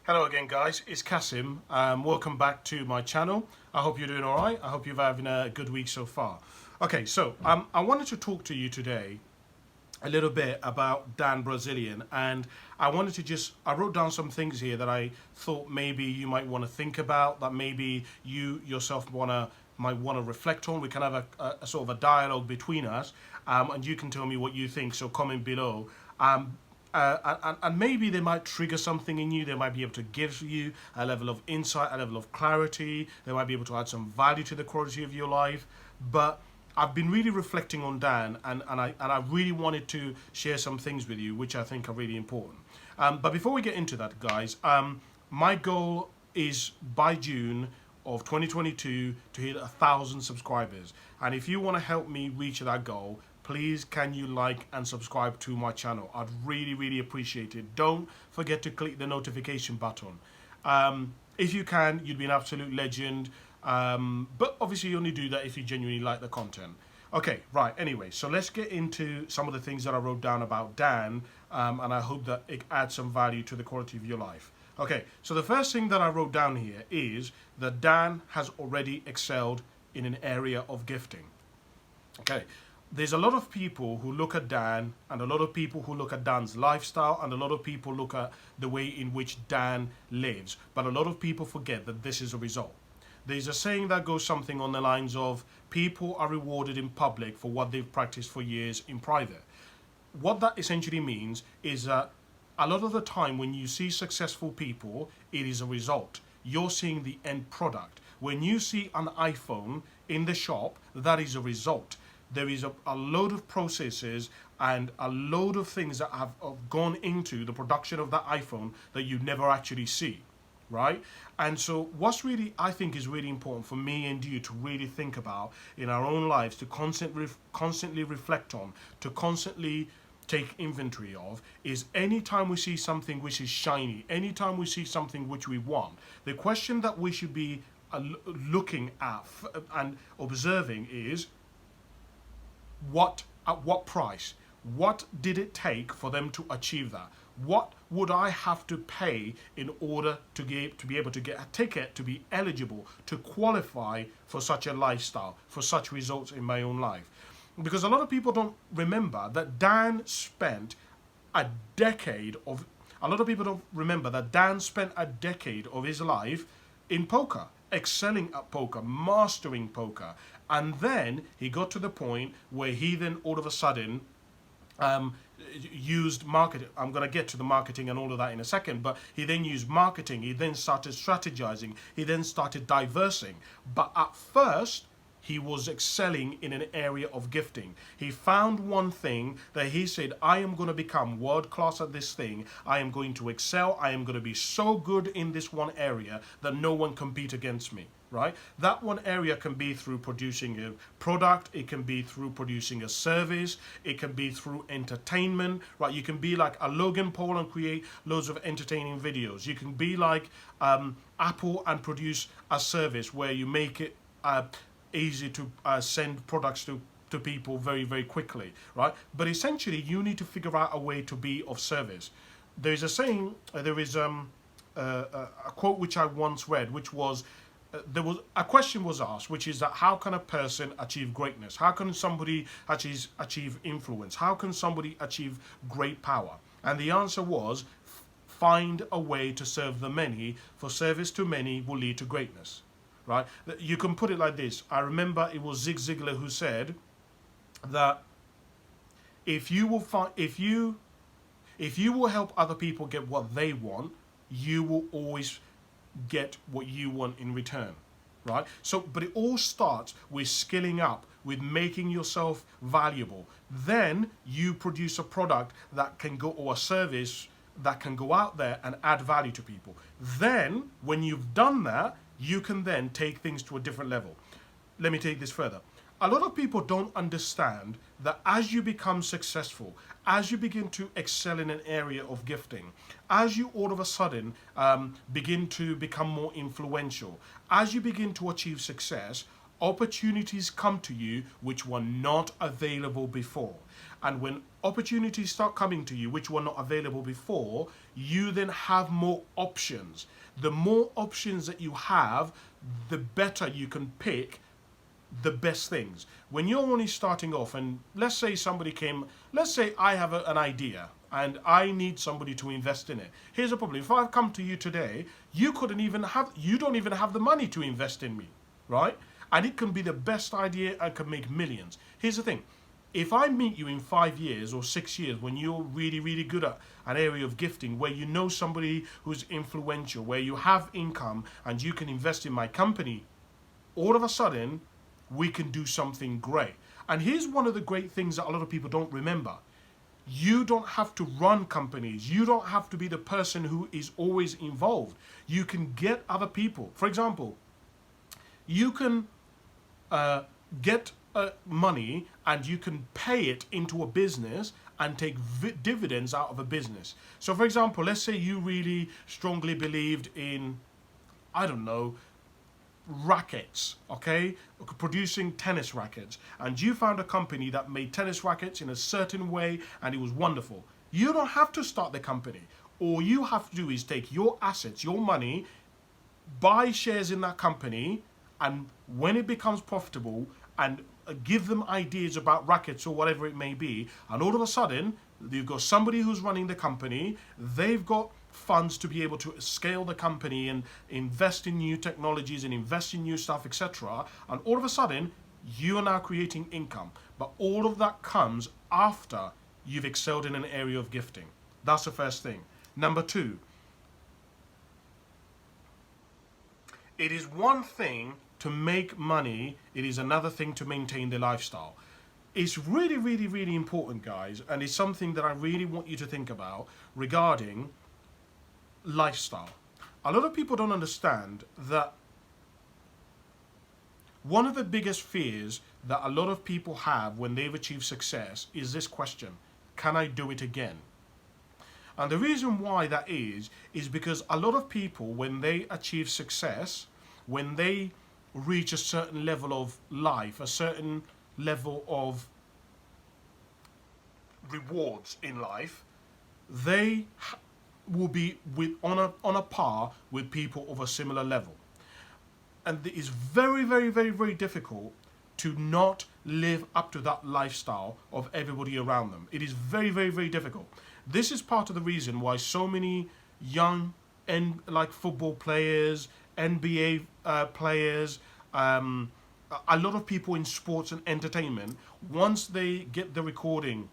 Hello again, guys. It's Kasim. Welcome back to my channel. I hope you're doing all right. I hope you're having a good week so far. Okay, so I wanted to talk to you today a little bit about Dan Bilzerian, and I wrote down some things here that I thought maybe you might want to think about, that maybe you yourself might want to reflect on. We can have a sort of a dialogue between us, and you can tell me what you think. So comment below. And maybe they might trigger something in you. They might be able to give you a level of insight, a level of clarity. They might be able to add some value to the quality of your life. But I've been really reflecting on Dan, and I really wanted to share some things with you, which I think are really important. But before we get into that, guys, my goal is by June of 2022 to hit 1,000 subscribers. And if you want to help me reach that goal, please can you like and subscribe to my channel. I'd really appreciate it. Don't forget to click the notification button. If you can, you'd be an absolute legend. But obviously you only do that if you genuinely like the content. Okay, right, anyway, so let's get into some of the things that I wrote down about Dan, and I hope that it adds some value to the quality of your life. Okay, so the first thing that I wrote down here is that Dan has already excelled in an area of gifting. Okay, there's a lot of people who look at Dan, and a lot of people who look at Dan's lifestyle, and a lot of people look at the way in which Dan lives, but a lot of people forget that this is a result. There's a saying that goes something on the lines of, people are rewarded in public for what they've practiced for years in private. What that essentially means is that a lot of the time when you see successful people, it is a result. You're seeing the end product. When you see an iPhone in the shop, that is a result. There is a load of processes and a load of things that have gone into the production of that iPhone that you never actually see, right? And so what's really, I think, is really important for me and you to really think about in our own lives, to constantly reflect on, to constantly take inventory of, is anytime we see something which is shiny, anytime we see something which we want, the question that we should be looking at and observing is, at what price? What did it take for them to achieve that? What would I have to pay in order to be able to get a ticket, to be eligible, to qualify for such a lifestyle, for such results in my own life? Because a lot of people don't remember that Dan spent a decade of his life in poker, excelling at poker, mastering poker. And then he got to the point where he then all of a sudden used marketing. I'm going to get to the marketing and all of that in a second, but he then used marketing. He then started strategizing. He then started diversing. But at first, he was excelling in an area of gifting. He found one thing that he said, I am going to become world class at this thing. I am going to excel. I am going to be so good in this one area that no one can compete against me. Right? That one area can be through producing a product, it can be through producing a service, it can be through entertainment, right? You can be like a Logan Paul and create loads of entertaining videos. You can be like Apple and produce a service where you make it easy to send products to people very quickly, right? But essentially you need to figure out a way to be of service. There is a saying, there is a quote which I once read, which was, there was a question was asked, which is that how can a person achieve greatness? How can somebody achieve influence? How can somebody achieve great power? And the answer was, find a way to serve the many, for service to many will lead to greatness. Right? You can put it like this. I remember it was Zig Ziglar who said that if you will help other people get what they want, you will always get what you want in return, right? So, but it all starts with skilling up, with making yourself valuable. Then you produce a product that can go, or a service that can go out there and add value to people. Then, when you've done that, you can then take things to a different level. Let me take this further. A lot of people don't understand that as you become successful, as you begin to excel in an area of gifting, as you all of a sudden begin to become more influential, as you begin to achieve success, opportunities come to you which were not available before. And when opportunities start coming to you which were not available before, you then have more options. The more options that you have, the better you can pick the best things. When you're only starting off, and let's say somebody came, let's say I have an idea and I need somebody to invest in it. Here's the problem. If I come to you today, you don't even have the money to invest in me, right? And it can be the best idea and can make millions. Here's the thing. If I meet you in 5 years or 6 years when you're really, really good at an area of gifting, where you know somebody who's influential, where you have income and you can invest in my company, all of a sudden, we can do something great. And here's one of the great things that a lot of people don't remember. You don't have to run companies. You don't have to be the person who is always involved. You can get other people. For example, you can get money and you can pay it into a business and take dividends out of a business. So for example, let's say you really strongly believed in, I don't know, rackets, okay, producing tennis rackets, and you found a company that made tennis rackets in a certain way and it was wonderful. You don't have to start the company. All you have to do is take your assets, your money, buy shares in that company, and when it becomes profitable, and give them ideas about rackets or whatever it may be, and all of a sudden you've got somebody who's running the company, they've got funds to be able to scale the company and invest in new technologies and invest in new stuff, etc. And all of a sudden you are now creating income. But all of that comes after you've excelled in an area of gifting. That's the first thing. Number two, it is one thing to make money, it is another thing to maintain the lifestyle. It's really, really, really important, guys, and it's something that I really want you to think about regarding lifestyle. A lot of people don't understand that one of the biggest fears that a lot of people have when they've achieved success is this question: can I do it again? And the reason why that is because a lot of people, when they achieve success, when they reach a certain level of life, a certain level of rewards in life, they will be on a par with people of a similar level. And it is very, very, very, very difficult to not live up to that lifestyle of everybody around them. It is very, very, very difficult. This is part of the reason why so many young like football players, NBA players, a lot of people in sports and entertainment, once they get the recording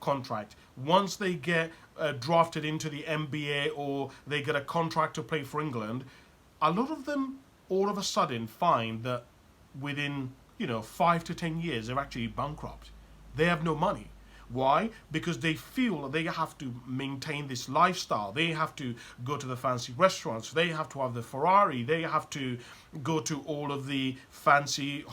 contract, once they get drafted into the NBA or they get a contract to play for England, a lot of them all of a sudden find that within 5 to 10 years they're actually bankrupt. They have no money. Why? Because they feel that they have to maintain this lifestyle. They have to go to the fancy restaurants. They have to have the Ferrari. They have to go to all of the fancy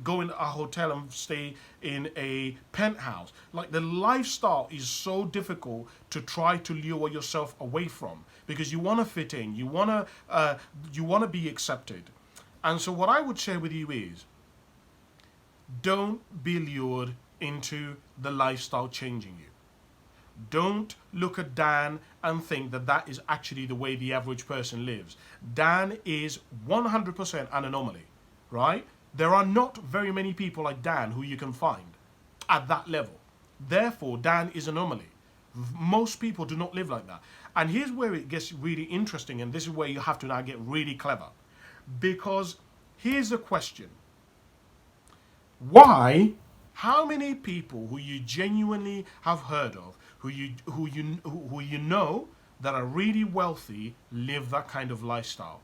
go in a hotel and stay in a penthouse. Like, the lifestyle is so difficult to try to lure yourself away from, because you want to fit in. You want to be accepted. And so what I would share with you is, don't be lured into the lifestyle changing you. Don't look at Dan and think that that is actually the way the average person lives. Dan is 100% an anomaly, right? There are not very many people like Dan who you can find at that level. Therefore, Dan is an anomaly. Most people do not live like that. And here's where it gets really interesting, and this is where you have to now get really clever. Because here's the question. Why? How many people who you genuinely have heard of, who you know that are really wealthy, live that kind of lifestyle?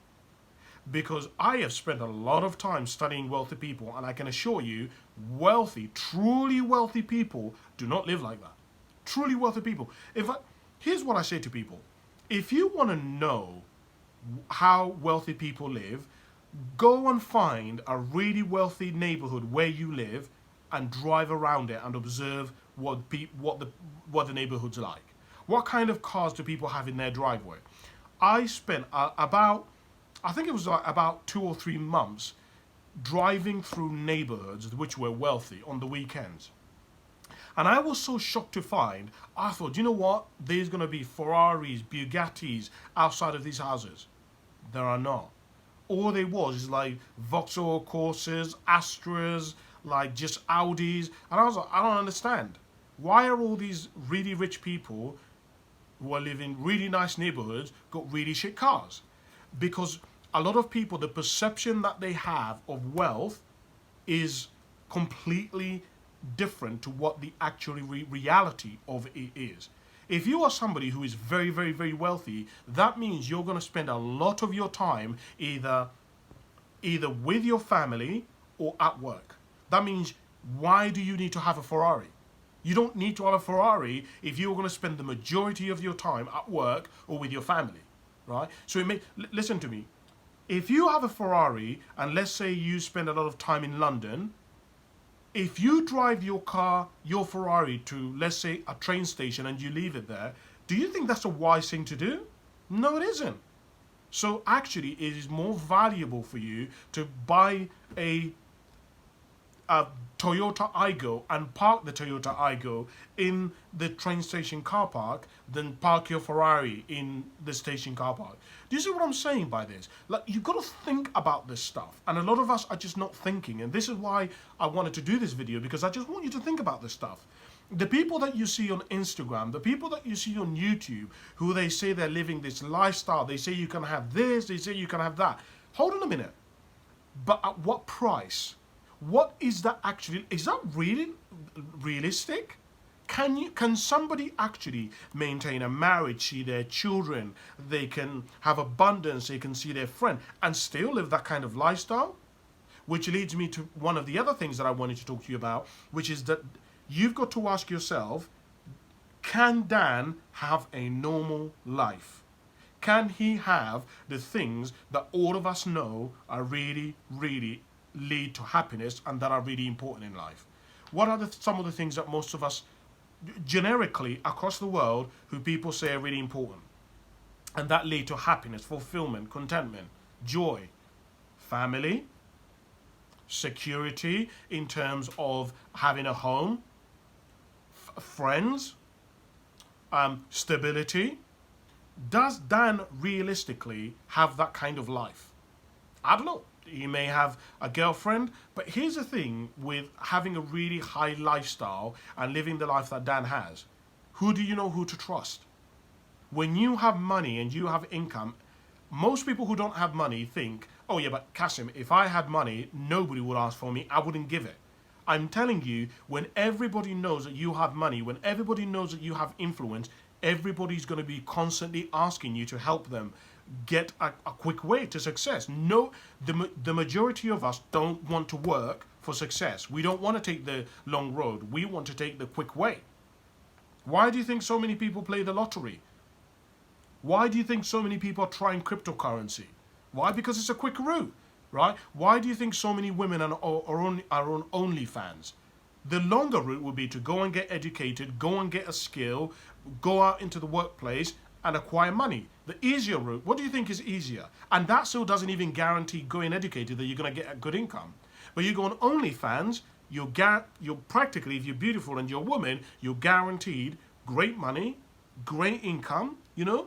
Because I have spent a lot of time studying wealthy people, and I can assure you, wealthy, truly wealthy people do not live like that. Truly wealthy people. Here's what I say to people. If you want to know how wealthy people live, go and find a really wealthy neighborhood where you live and drive around it and observe what the neighborhood's like. What kind of cars do people have in their driveway? I spent about 2 or 3 months driving through neighborhoods which were wealthy on the weekends. And I was so shocked to find, I thought, you know what? There's going to be Ferraris, Bugattis outside of these houses. There are not. All there was is like Vauxhall Corsas, Astras, like just Audis. And I was like, I don't understand. Why are all these really rich people who are living in really nice neighborhoods got really shit cars? Because a lot of people, the perception that they have of wealth is completely different to what the actual reality of it is. If you are somebody who is very, very, very wealthy, that means you're going to spend a lot of your time either with your family or at work. That means, why do you need to have a Ferrari? You don't need to have a Ferrari if you're going to spend the majority of your time at work or with your family, right? So listen to me. If you have a Ferrari and let's say you spend a lot of time in London, if you drive your car, your Ferrari to, let's say, a train station and you leave it there, do you think that's a wise thing to do? No, it isn't. So actually, it is more valuable for you to buy a Toyota Aygo and park the Toyota Aygo in the train station car park than park your Ferrari in the station car park. Do you see what I'm saying by this? Like, you've got to think about this stuff, and a lot of us are just not thinking, and this is why I wanted to do this video, because I just want you to think about this stuff. The people that you see on Instagram, the people that you see on YouTube, who they say they're living this lifestyle, they say you can have this, they say you can have that. Hold on a minute. But at what price? What is that actually? Is that really realistic? Can somebody actually maintain a marriage, see their children, they can have abundance, they can see their friend, and still live that kind of lifestyle? Which leads me to one of the other things that I wanted to talk to you about, which is that you've got to ask yourself, can Dan have a normal life? Can he have the things that all of us know are really, really lead to happiness and that are really important in life? What are some of the things that most of us generically across the world who people say are really important and that lead to happiness, fulfillment, contentment, joy? Family, security in terms of having a home, friends, stability. Does Dan realistically have that kind of life? I don't know. He may have a girlfriend, but here's the thing with having a really high lifestyle and living the life that Dan has. Who do you know who to trust? When you have money and you have income, most people who don't have money think, oh yeah, but Kasim, if I had money, nobody would ask for me, I wouldn't give it. I'm telling you, when everybody knows that you have money, when everybody knows that you have influence, everybody's going to be constantly asking you to help them get a quick way to success. No, the majority of us don't want to work for success. We don't want to take the long road. We want to take the quick way. Why do you think so many people play the lottery? Why do you think so many people are trying cryptocurrency? Why? Because it's a quick route, right? Why do you think so many women are on OnlyFans? The longer route would be to go and get educated, go and get a skill, go out into the workplace and acquire money. The easier route, what do you think is easier? And that still doesn't even guarantee going educated that you're going to get a good income. But you go on OnlyFans, you're practically, if you're beautiful and you're a woman, you're guaranteed great money, great income. You know,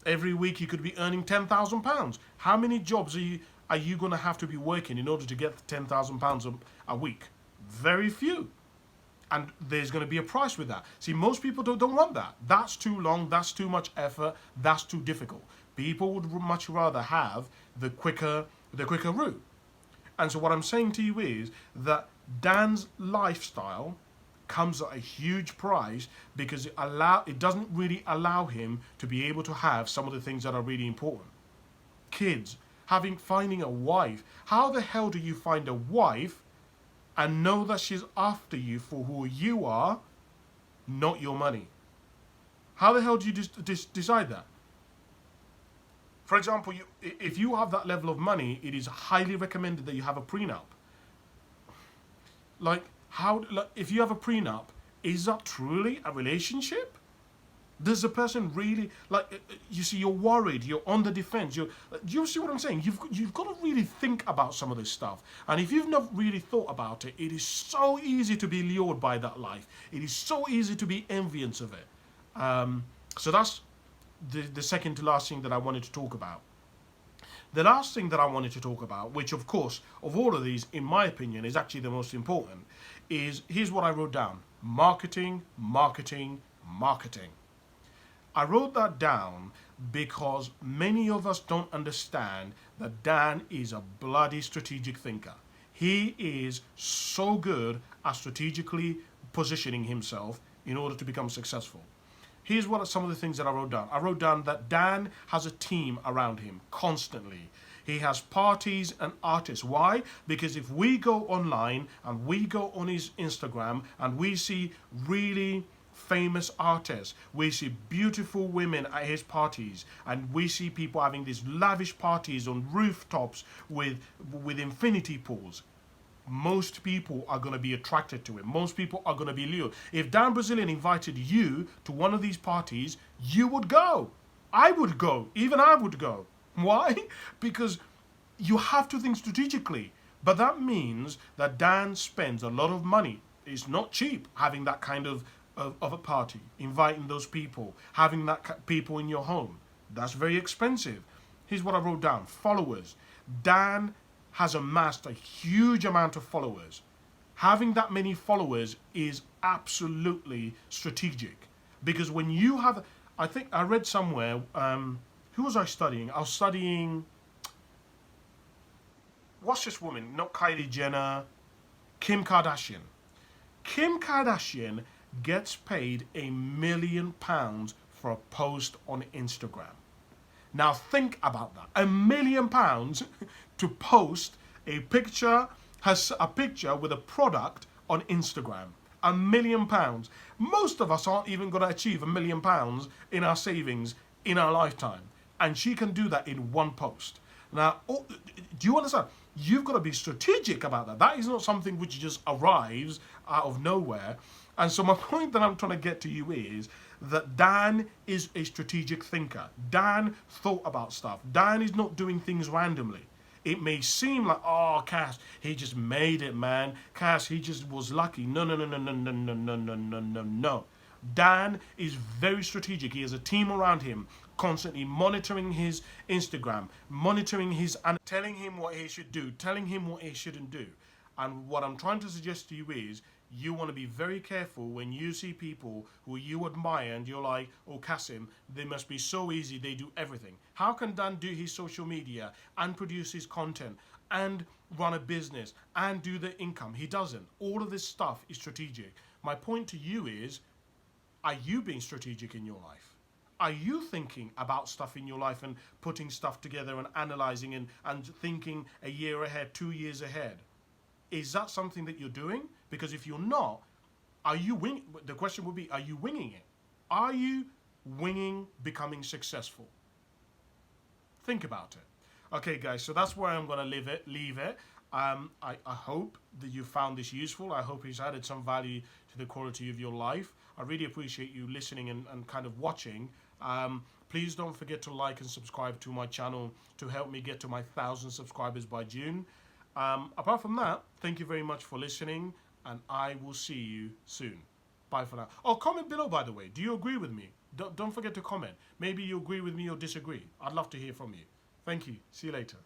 every week you could be earning £10,000. How many jobs are you going to have to be working in order to get £10,000 a week? Very few. And there's going to be a price with that. See, most people don't want that. That's too long. That's too much effort. That's too difficult. People would much rather have the quicker route. And so what I'm saying to you is that Dan's lifestyle comes at a huge price because it doesn't really allow him to be able to have some of the things that are really important. Kids, finding a wife. How the hell do you find a wife and know that she's after you for who you are, not your money? How the hell do you decide that? For example, if you have that level of money, it is highly recommended that you have a prenup. If you have a prenup, is that truly a relationship? Does the person really like? You see, you're worried. You're on the defense. You see what I'm saying? You've got to really think about some of this stuff. And if you've not really thought about it, it is so easy to be lured by that life. It is so easy to be envious of it. So that's the second to last thing that I wanted to talk about. The last thing that I wanted to talk about, which of course, of all of these, in my opinion, is actually the most important, is here's what I wrote down: marketing, marketing, marketing. I wrote that down because many of us don't understand that Dan is a bloody strategic thinker. He is so good at strategically positioning himself in order to become successful. Here's what are some of the things that I wrote down. I wrote down that Dan has a team around him constantly. He has parties and artists. Why? Because if we go online and we go on his Instagram and we see really famous artists, we see beautiful women at his parties, and we see people having these lavish parties on rooftops with infinity pools, most people are going to be attracted to it. Most people are going to be lured. If Dan Bilzerian invited you to one of these parties, you would go. I would go. Even I would go. Why? Because you have to think strategically. But that means that Dan spends a lot of money. It's not cheap having that kind of a party, inviting those people, having that people in your home. That's very expensive. Here's what I wrote down: followers. Dan has amassed a huge amount of followers. Having that many followers is absolutely strategic, because when you have, I think I read somewhere, who was I studying? I was studying, what's this woman? Not Kylie Jenner, Kim Kardashian. Kim Kardashian gets paid £1 million for a post on Instagram. Now think about that. £1 million to post a picture, has a picture with a product on Instagram. £1 million. Most of us aren't even going to achieve £1 million in our savings in our lifetime. And she can do that in one post. Now, do you understand? You've got to be strategic about that. That is not something which just arrives out of nowhere. And so my point that I'm trying to get to you is that Dan is a strategic thinker. Dan thought about stuff. Dan is not doing things randomly. It may seem like, oh, Cass, he just made it, man. Cass, he just was lucky. No, no, no, no, no, no, no, no, no, no, no, no. Dan is very strategic. He has a team around him, constantly monitoring his Instagram, monitoring his, and telling him what he should do, telling him what he shouldn't do. And what I'm trying to suggest to you is, you want to be very careful when you see people who you admire and you're like, oh, Kasim, they must be so easy, they do everything. How can Dan do his social media and produce his content and run a business and do the income? He doesn't. All of this stuff is strategic. My point to you is, are you being strategic in your life? Are you thinking about stuff in your life and putting stuff together and analyzing and thinking a year ahead, 2 years ahead? Is that something that you're doing? Because if you're not, are you winging? The question would be, are you winging it? Are you winging becoming successful? Think about it. Okay, guys, so that's where I'm going to leave it. I hope that you found this useful. I hope it's added some value to the quality of your life. I really appreciate you listening and kind of watching. Please don't forget to like and subscribe to my channel to help me get to my 1,000 subscribers by June. Apart from that, thank you very much for listening, and I will see you soon. Bye for now. Oh, comment below, by the way. Do you agree with me? Don't forget to comment. Maybe you agree with me or disagree. I'd love to hear from you. Thank you. See you later.